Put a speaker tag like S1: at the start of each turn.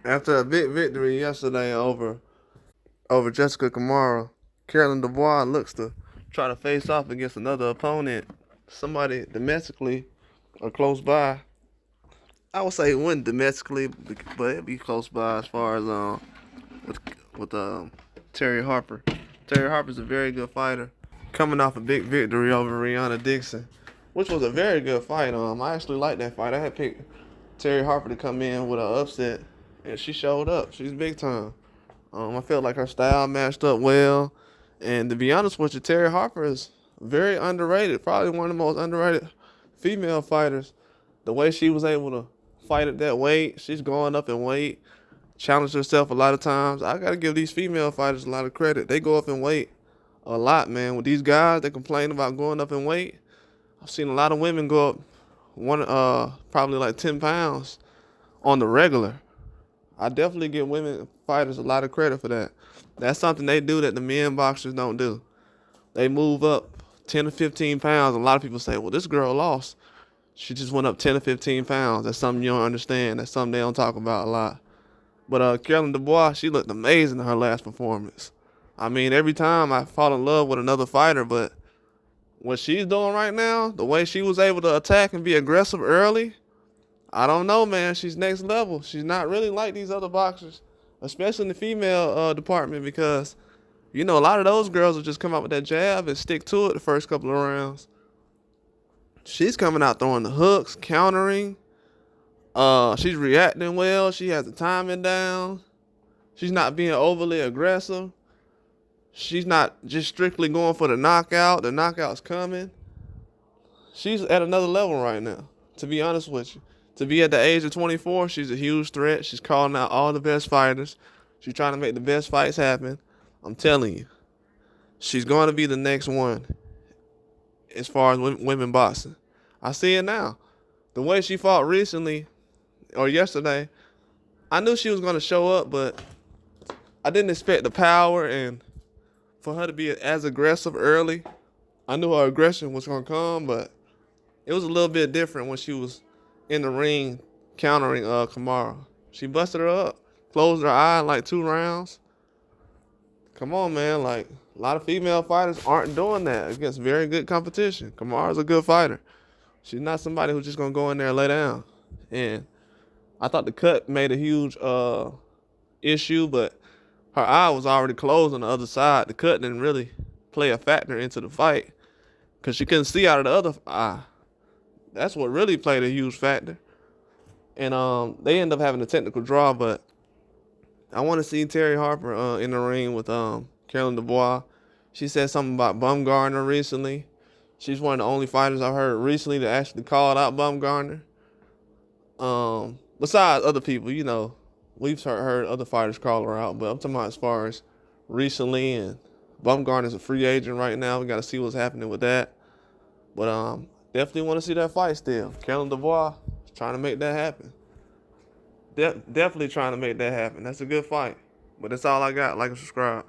S1: After a big victory yesterday over Jessica Kamara, Carolyn Dubois looks to try to face off against another opponent, somebody domestically or close by. I would say win domestically, but it'd be close by as far as with with Terry Harper. Terry Harper's a very good fighter, coming off a big victory over Rihanna Dixon, which was a very good fight. I actually liked that fight. I had picked Terry Harper to come in with an upset, and she showed up. She's big time. I felt like her style matched up well, and to be honest with you, Terry Harper is very underrated. Probably one of the most underrated female fighters. The way she was able to fight at that weight, she's going up in weight, challenged herself a lot of times. I gotta give these female fighters a lot of credit. They go up in weight a lot, man. With these guys that complain about going up in weight, I've seen a lot of women go up probably like 10 pounds on the regular. I definitely give women fighters a lot of credit for that. That's something they do that the men boxers don't do. They move up 10 to 15 pounds. A lot of people say, well, this girl lost. She just went up 10 to 15 pounds. That's something you don't understand. That's something they don't talk about a lot. But Carolyn Dubois, she looked amazing in her last performance. I mean, every time I fall in love with another fighter, but what she's doing right now, the way she was able to attack and be aggressive early, I don't know, man. She's next level. She's not really like these other boxers, especially in the female department, because a lot of those girls will just come out with that jab and stick to it the first couple of rounds. She's coming out throwing the hooks, countering. She's reacting well. She has the timing down. She's not being overly aggressive. She's not just strictly going for the knockout. The knockout's coming. She's at another level right now, to be honest with you. To be at the age of 24, she's a huge threat. She's calling out all the best fighters. She's trying to make the best fights happen. I'm telling you, she's going to be the next one as far as women boxing. I see it now. The way she fought recently or yesterday, I knew she was going to show up, but I didn't expect the power and for her to be as aggressive early. I knew her aggression was going to come, but it was a little bit different when she was in the ring countering Kamara. She busted her up, closed her eye in like 2 rounds. Come on, man. Like, a lot of female fighters aren't doing that against very good competition. Kamara's a good fighter. She's not somebody who's just going to go in there and lay down. And I thought the cut made a huge issue, but her eye was already closed on the other side. The cut didn't really play a factor into the fight because she couldn't see out of the other eye. That's what really played a huge factor. And they end up having a technical draw, but I want to see Terry Harper in the ring with Carolyn Dubois. She said something about Bumgarner recently. She's one of the only fighters I've heard recently that actually called out Bumgarner. Besides other people, we've heard other fighters call her out, but I'm talking about as far as recently, and Bumgarner's a free agent right now. We got to see what's happening with that. But definitely want to see that fight still. Carolyn Dubois is trying to make that happen. Definitely trying to make that happen. That's a good fight. But that's all I got. Like and subscribe.